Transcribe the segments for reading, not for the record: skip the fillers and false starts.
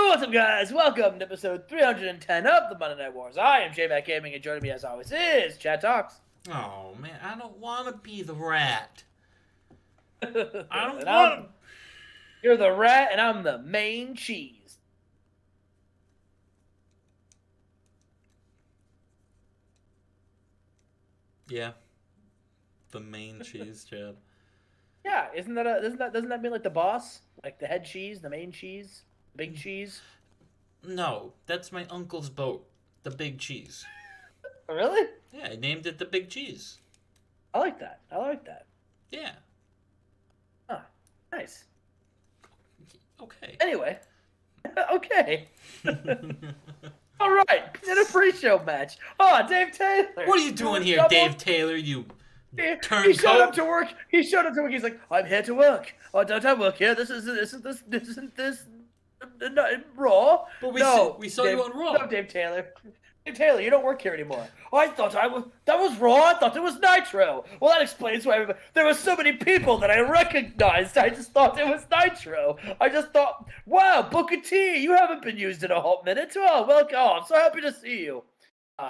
What's up, guys? Welcome to episode 310 of the Monday Night Wars. I am Jmack Gaming, and joining me as always is Chad Talks. Oh man, I don't want to be the rat. I don't And want. You're the rat, and I'm the main cheese. Yeah, the main cheese, Chad. Yeah, doesn't that mean like the boss, like the head cheese, the main cheese, big cheese? No, that's my uncle's boat, the Big Cheese. Really? Yeah, I named it the Big Cheese. I like that. Yeah. Huh. Nice. Okay. Anyway. Okay. All right. In a pre-show match. Oh, Dave Taylor. What are you doing here, Dave Taylor? You He turncoat. showed up to work. He's like, I'm here to work. Oh, don't I work here? This isn't this Raw. But we saw Dave, you on Raw. No, Dave Taylor. Dave Taylor, you don't work here anymore. Oh, I thought that was Raw. I thought it was Nitro. Well, that explains why there were so many people that I recognized. I just thought it was Nitro. I just thought, wow, Booker T, you haven't been used in a hot minute. Oh, welcome. Oh, I'm so happy to see you.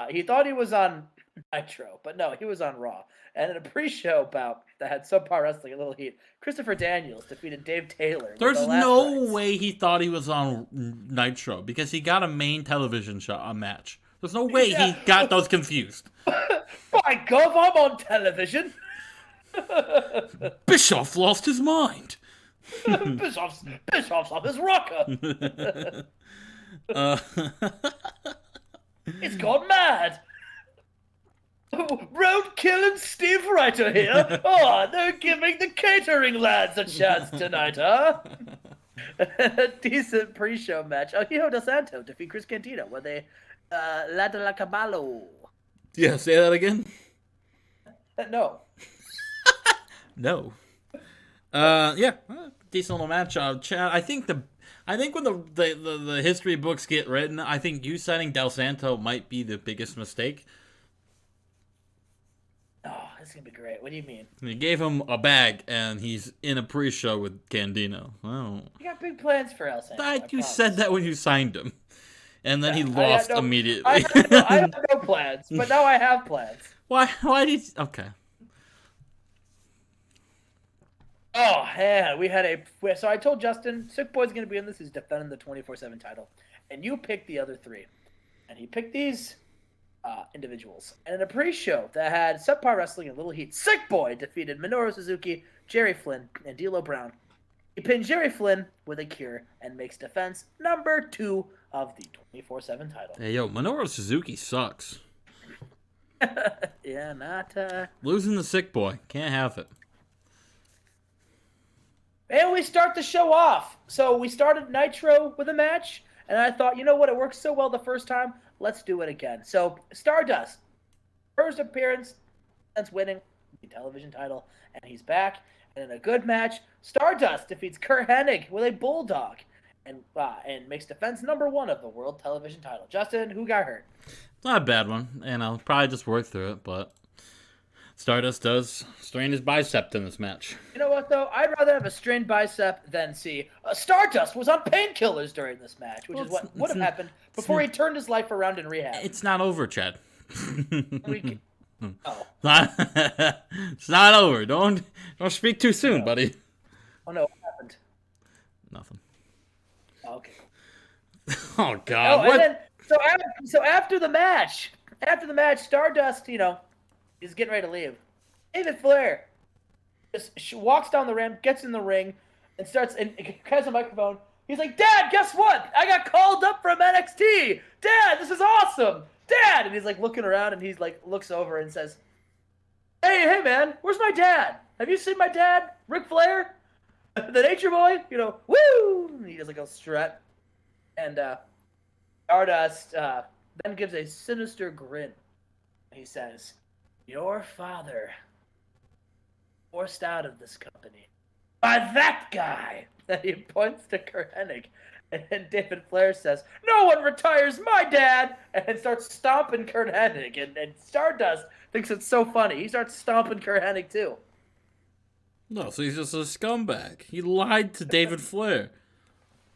He thought he was on Nitro, but no, he was on Raw. And in a pre-show bout that had subpar wrestling, a little heat, Christopher Daniels defeated Dave Taylor. There's no way he thought he was on Nitro because he got a main television match. There's no way he got those confused. By God, I'm on television. Bischoff lost his mind. Bischoff's off his rocker. It's gone mad. Roadkill and Steve Reiter here. Oh, they're giving the catering lads a chance tonight, huh? A decent pre-show match. El Hijo del Santo defeat Chris Candido with a La de la Caballo. Yeah, say that again. No. No. Yeah, decent little match. Chad, I think when the history books get written, I think you signing Del Santo might be the biggest mistake. Oh, this is gonna be great. What do you mean? You gave him a bag, and he's in a pre-show with Candido. Oh. You got big plans for El Santo. You said that when you signed him, and then he lost immediately. I have no plans, but now I have plans. Why did? Okay. Oh man, so I told Justin, Sick Boy's gonna be in this. He's defending the 24/7 title, and you picked the other three, and he picked these individuals. And in a pre-show that had subpar wrestling and little heat, Sick Boy defeated Minoru Suzuki, Jerry Flynn, and D'Lo Brown. He pinned Jerry Flynn with a cure and makes defense number 2 of the 24/7 title. Hey yo, Minoru Suzuki sucks. Yeah, not losing the Sick Boy. Can't have it. And we start the show off. So we started Nitro with a match, and I thought, you know what, it worked so well the first time, let's do it again. So Stardust, first appearance since winning the television title, and he's back. And in a good match, Stardust defeats Kurt Hennig with a bulldog, and makes defense number 1 of the world television title. Justin, who got hurt? Not a bad one, and I'll probably just work through it, but Stardust does strain his bicep in this match. You know what, though? I'd rather have a strained bicep than see Stardust was on painkillers during this match, which is what would have happened before he turned his life around in rehab. It's not over, Chad. Oh. It's not over. Don't speak too soon, buddy. Oh, no, what happened? Nothing. Oh, okay. Oh, God. Oh, what? And then, so after the match, Stardust, is getting ready to leave. David Flair just walks down the ramp, gets in the ring, and has a microphone. He's like, Dad, guess what? I got called up from NXT. Dad, this is awesome. Dad! And he's like looking around, and he's like looks over and says, Hey man, where's my dad? Have you seen my dad, Ric Flair? The Nature Boy? Woo! And he does like a strut. And Stardust then gives a sinister grin. He says, Your father forced out of this company by that guy. And he points to Kurt Hennig. And then David Flair says, No one retires my dad! And starts stomping Kurt Hennig. And Stardust thinks it's so funny. He starts stomping Kurt Hennig too. No, so he's just a scumbag. He lied to David Flair.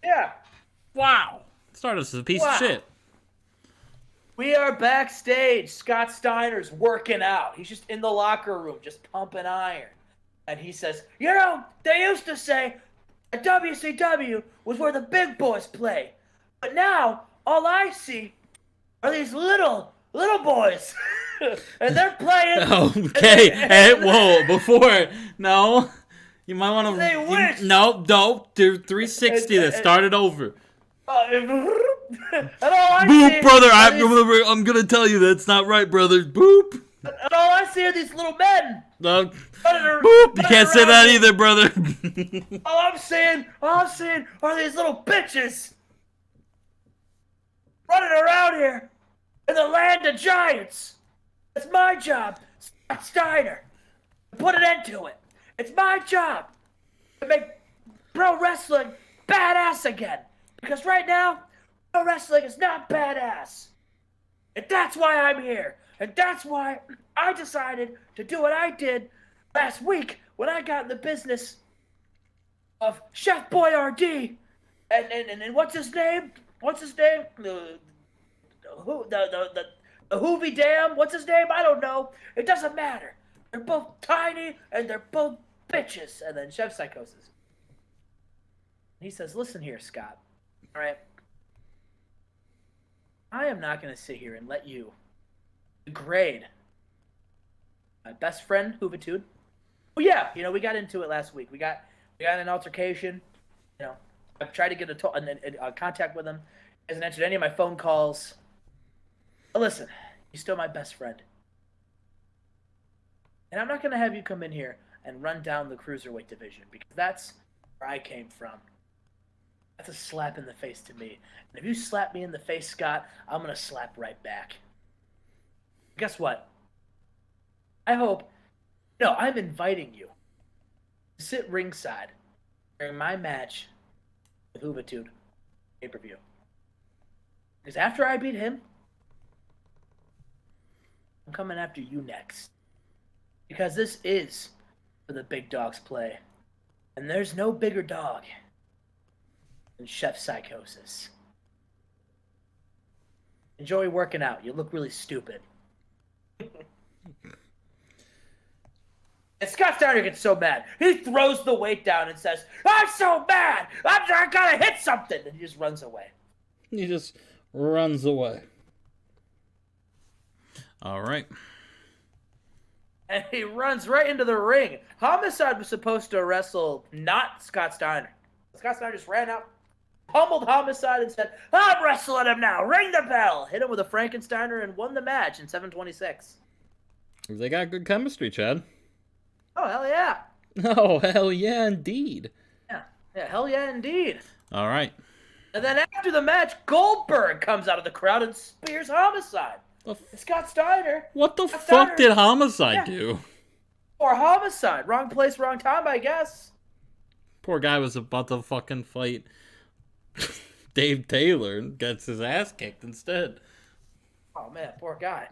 Yeah. Wow. Stardust is a piece Wow. of shit. We are backstage. Scott Steiner's working out. He's just in the locker room, just pumping iron. And he says, you know, they used to say that WCW was where the big boys play. But now, all I see are these little boys. And they're playing. Okay, hey, whoa, before, no. You might want to. They wish. No, do 360 that started over. And all I Boop, see brother. are these, I'm gonna tell you that's not right, brother. Boop. and all I see are these little men. No. Boop. You can't say that either, brother. All I'm seeing are these little bitches running around here in the land of giants. It's my job, Scott Steiner, to put an end to it. It's my job to make pro wrestling badass again. Because right now, pro wrestling is not badass. And that's why I'm here. And that's why I decided to do what I did last week when I got in the business of Chef Boyardee and what's his name? What's his name? The Hoovy Dam? What's his name? I don't know. It doesn't matter. They're both tiny and they're both bitches. And then Chef Psychosis. He says, listen here, Scott. All right. I am not going to sit here and let you degrade my best friend, Hoovitude. Well, yeah, you know, we got into it last week. We got in an altercation. You know, I've tried to get a contact with him. He hasn't answered any of my phone calls. But listen, he's still my best friend. And I'm not going to have you come in here and run down the cruiserweight division because that's where I came from. That's a slap in the face to me. And if you slap me in the face, Scott, I'm going to slap right back. Guess what? I'm inviting you to sit ringside during my match with Hoovitude pay-per-view. Because after I beat him, I'm coming after you next. Because this is where the big dogs play. And there's no bigger dog than Chef Psychosis. Enjoy working out. You look really stupid. And Scott Steiner gets so mad. He throws the weight down and says, I'm so mad! I gotta hit something! And he just runs away. He just runs away. All right. And he runs right into the ring. Homicide was supposed to wrestle not Scott Steiner. Scott Steiner just ran out, pummeled Homicide, and said, I'm wrestling him now. Ring the bell. Hit him with a Frankensteiner and won the match in 7:26. They got good chemistry, Chad. Oh, hell yeah. Oh, hell yeah, indeed. Yeah, hell yeah, indeed. All right. And then after the match, Goldberg comes out of the crowd and spears Homicide. And Scott Steiner. What the fuck did Homicide do? Or Homicide. Wrong place, wrong time, I guess. Poor guy was about to fucking fight Dave Taylor and gets his ass kicked instead. Oh, man, poor guy.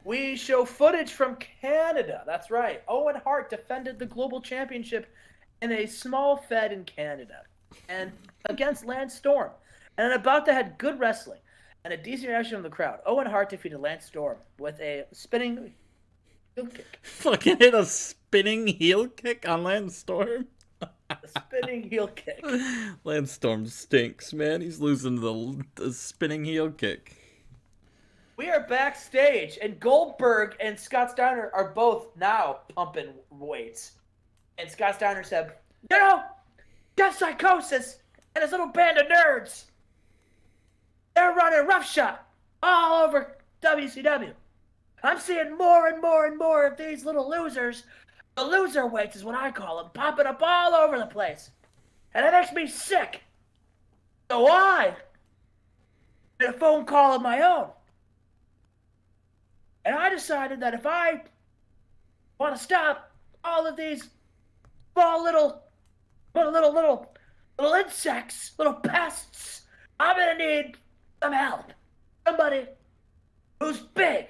We show footage from Canada. That's right. Owen Hart defended the Global Championship in a small fed in Canada and against Lance Storm. And about to had good wrestling and a decent reaction from the crowd. Owen Hart defeated Lance Storm with a spinning heel kick. Fucking hit a spinning heel kick on Lance Storm? A spinning heel kick. Lance Storm stinks, man. He's losing the spinning heel kick. We are backstage, and Goldberg and Scott Steiner are both now pumping weights. And Scott Steiner said, you know, Jeff Psychosis and his little band of nerds, they're running roughshod all over WCW. I'm seeing more and more and more of these little losers, the loser weights is what I call them, popping up all over the place. And it makes me sick. So I made a phone call of my own. And I decided that if I want to stop all of these small little insects, little pests, I'm going to need some help. Somebody who's big,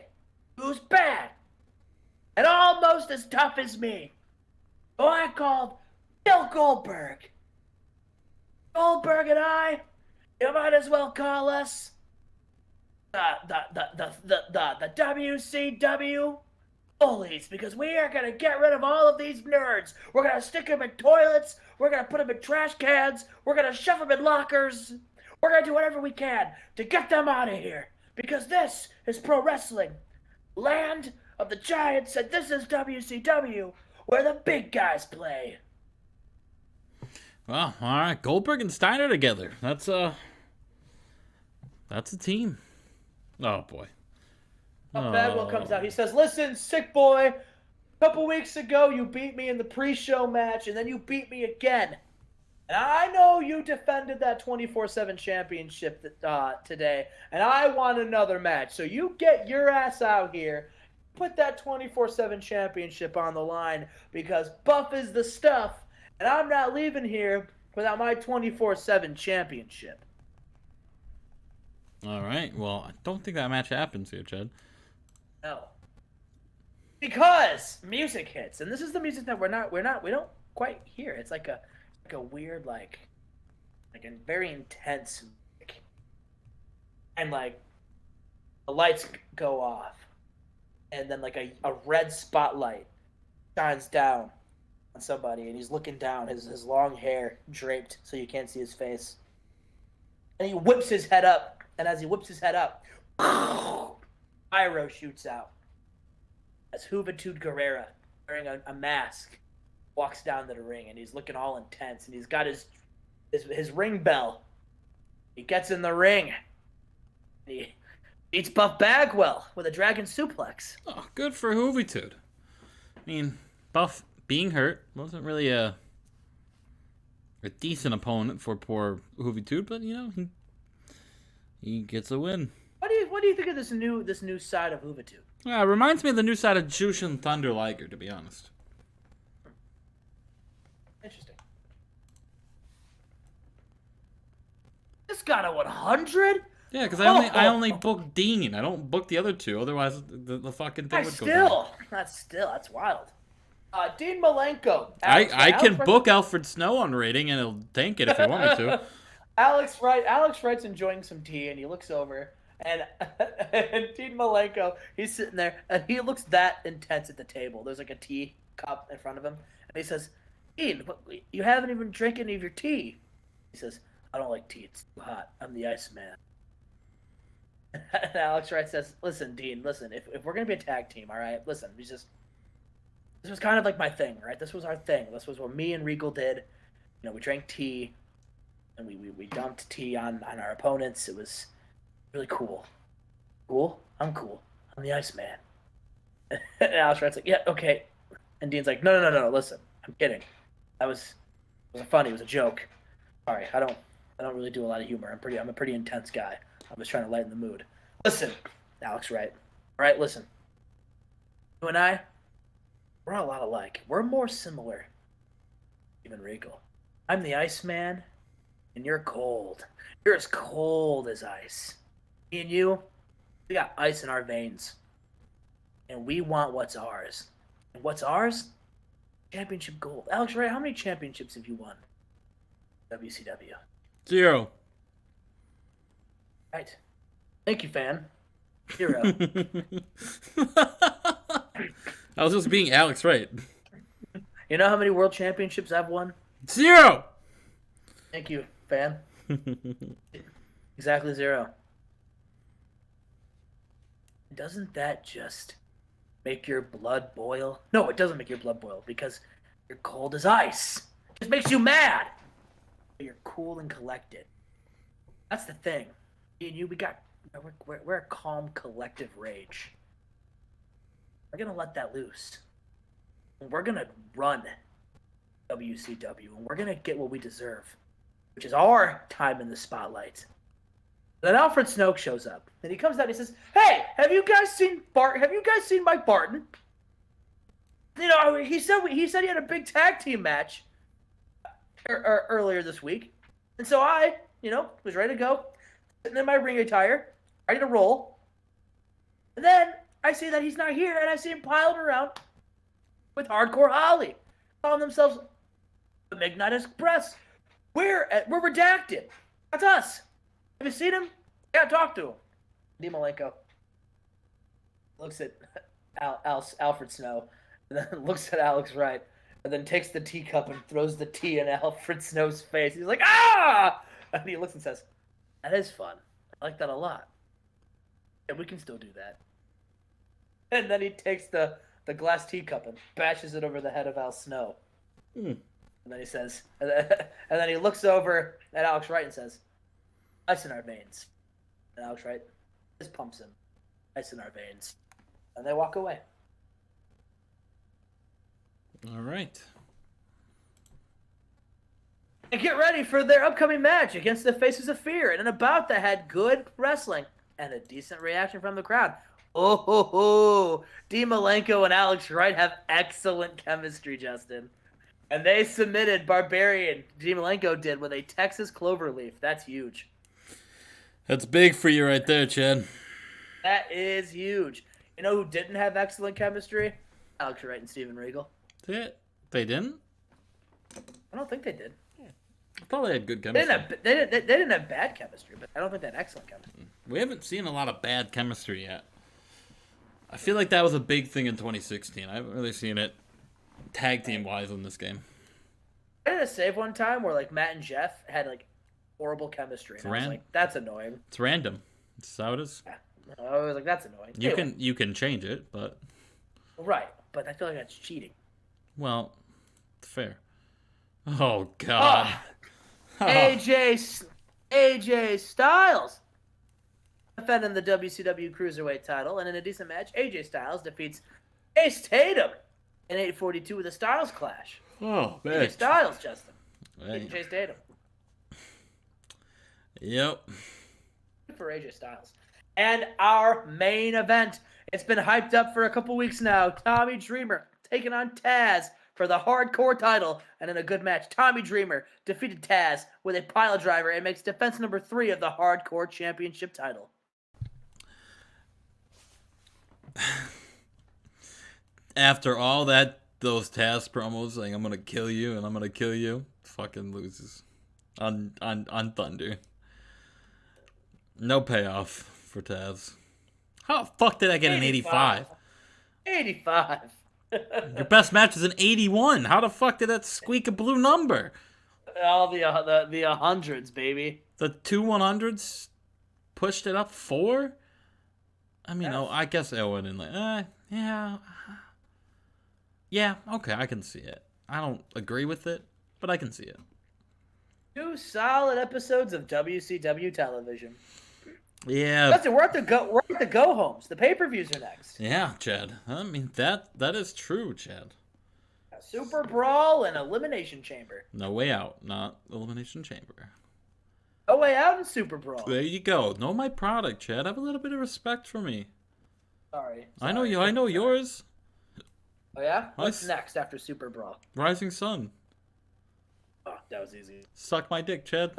who's bad, and almost as tough as me. So I called Bill Goldberg. Goldberg and I, you might as well call us the WCW bullies, because we are going to get rid of all of these nerds. We're going to stick them in toilets. We're going to put them in trash cans. We're going to shove them in lockers. We're going to do whatever we can to get them out of here, because this is pro wrestling. Land of the Giants, and this is WCW, where the big guys play. Well, all right, Goldberg and Steiner together. That's a team. Oh boy. Bagwell comes out. He says, "Listen, sick boy. A couple weeks ago, you beat me in the pre-show match, and then you beat me again. And I know you defended that 24/7 championship today, and I want another match. So you get your ass out here, put that 24/7 championship on the line, because Buff is the stuff, and I'm not leaving here without my 24/7 championship." All right. Well, I don't think that match happens here, Chad. No. Because music hits, and this is the music that we don't quite hear. It's like a weird, like a very intense music. And like the lights go off, and then like a red spotlight shines down on somebody, and he's looking down, his long hair draped so you can't see his face. And he whips his head up, and as he whips his head up, pyro shoots out. As Juventud Guerrera, wearing a mask, walks down to the ring, and he's looking all intense, and he's got his ring bell. He gets in the ring. He beats Buff Bagwell with a dragon suplex. Oh, good for Juventud. I mean, Buff being hurt wasn't really a decent opponent for poor Juventud, but you know he gets a win. What do you think of this new side of Juventud? Yeah, it reminds me of the new side of Jushin Thunder Liger, to be honest. Interesting. This got a 100? Yeah, because I only book Dean. I don't book the other two. Otherwise, the fucking thing would go down. That's wild. Dean Malenko. I can book Alfred Snow on rating, and he'll tank it if you want me to. Alex Wright's enjoying some tea, and he looks over, and Dean Malenko, he's sitting there, and he looks that intense at the table. There's like a tea cup in front of him, and he says, "Dean, you haven't even drank any of your tea." He says, "I don't like tea. It's too hot. I'm the Iceman." And Alex Wright says, "Listen, Dean, listen, if we're going to be a tag team, all right, listen, this was kind of like my thing, right? This was our thing. This was what me and Regal did. You know, we drank tea, and we dumped tea on our opponents. It was really cool. Cool? I'm cool. I'm the Iceman." And Alex Wright's like, "Yeah, okay." And Dean's like, No, listen, I'm kidding. It was funny, it was a joke. Sorry, I don't really do a lot of humor. I'm a pretty intense guy. I'm just trying to lighten the mood. Listen, Alex Wright. All right, listen. You and I, we're a lot alike. We're more similar. Even Regal. I'm the Iceman, and you're cold. You're as cold as ice. Me and you, we got ice in our veins. And we want what's ours. And what's ours? Championship gold. Alex Wright, how many championships have you won? WCW. 0. Right. Thank you, fan. 0. I was just being Alex Wright. You know how many world championships I've won? 0. Thank you, fan. Exactly 0. Doesn't that just make your blood boil? No, it doesn't make your blood boil, because you're cold as ice. It just makes you mad. But you're cool and collected. That's the thing. Me and you, we're a calm, collective rage. We're gonna let that loose. And we're gonna run WCW, and we're gonna get what we deserve, which is our time in the spotlight. Then Alfred Snow shows up, and he comes out and he says, "Hey, have you guys seen Mike Barton? You know, he said he had a big tag team match earlier this week, and so I, was ready to go, sitting in my ring attire, ready to roll. And then I see that he's not here, and I see him piling around with Hardcore Holly, calling themselves the Midnight Express. We're redacted. That's us. Have you seen him? Yeah, talk to him. Dean Malenko looks at Alfred Snow, and then looks at Alex Wright, and then takes the teacup and throws the tea in Alfred Snow's face. He's like, ah! And he looks and says, that is fun. I like that a lot. And we can still do that. And then he takes the glass teacup and bashes it over the head of Al Snow. And then he says, and then he looks over at Alex Wright and says, ice in our veins. And Alex Wright just pumps him. Ice in our veins. And they walk away. All right. And get ready for their upcoming match against the Faces of Fear in an bout that had good wrestling and a decent reaction from the crowd. Oh, ho, ho. Dean Malenko and Alex Wright have excellent chemistry, Justin. And they submitted Barbarian, Dean Malenko did, with a Texas Cloverleaf. That's huge. That's big for you right there, Chad. That is huge. You know who didn't have excellent chemistry? Alex Wright and Steven Regal. They didn't? I don't think they did. I thought they had good chemistry. They didn't have bad chemistry, but I don't think they had excellent chemistry. We haven't seen a lot of bad chemistry yet. I feel like that was a big thing in 2016. I haven't really seen it tag team wise in this game. I did a save one time where like Matt and Jeff had like horrible chemistry, and I was like, "That's annoying." It's random. That's how it is. Yeah. I was like, "That's annoying." You can change it, but right. But I feel like that's cheating. Well, it's fair. Oh God. AJ Styles defending the WCW Cruiserweight title, and in a decent match, AJ Styles defeats Ace Tatum in 842 with a Styles clash. Oh man. AJ Styles, Justin. Hey. Chase Tatum. Yep. For AJ Styles. And our main event. It's been hyped up for a couple weeks now. Tommy Dreamer taking on Taz for the hardcore title. And in a good match, Tommy Dreamer defeated Taz with a pile driver and makes defense number 3 of the hardcore championship title. After all those Taz promos saying I'm gonna kill you and I'm gonna kill you, fucking loses on Thunder. No payoff for Taz. How the fuck did I get an 85? 85. Your best match is an 81. How the fuck did that squeak a blue number? All the hundreds, baby. The 2 100s pushed it up 4? I mean, Yes. I guess Owen and like, yeah. Yeah, okay, I can see it. I don't agree with it, but I can see it. 2 solid episodes of WCW television. Yeah. Listen, we're at the go homes. The pay-per-views are next. Yeah, Chad. I mean, that is true, Chad. Super Brawl and Elimination Chamber. No Way Out, not Elimination Chamber. No Way Out and Super Brawl. There you go. Know my product, Chad. Have a little bit of respect for me. Sorry. I know you. I know yours. Oh yeah? What's Nice. next after Super Brawl? Rising Sun. Oh, that was easy. Suck my dick, Chad.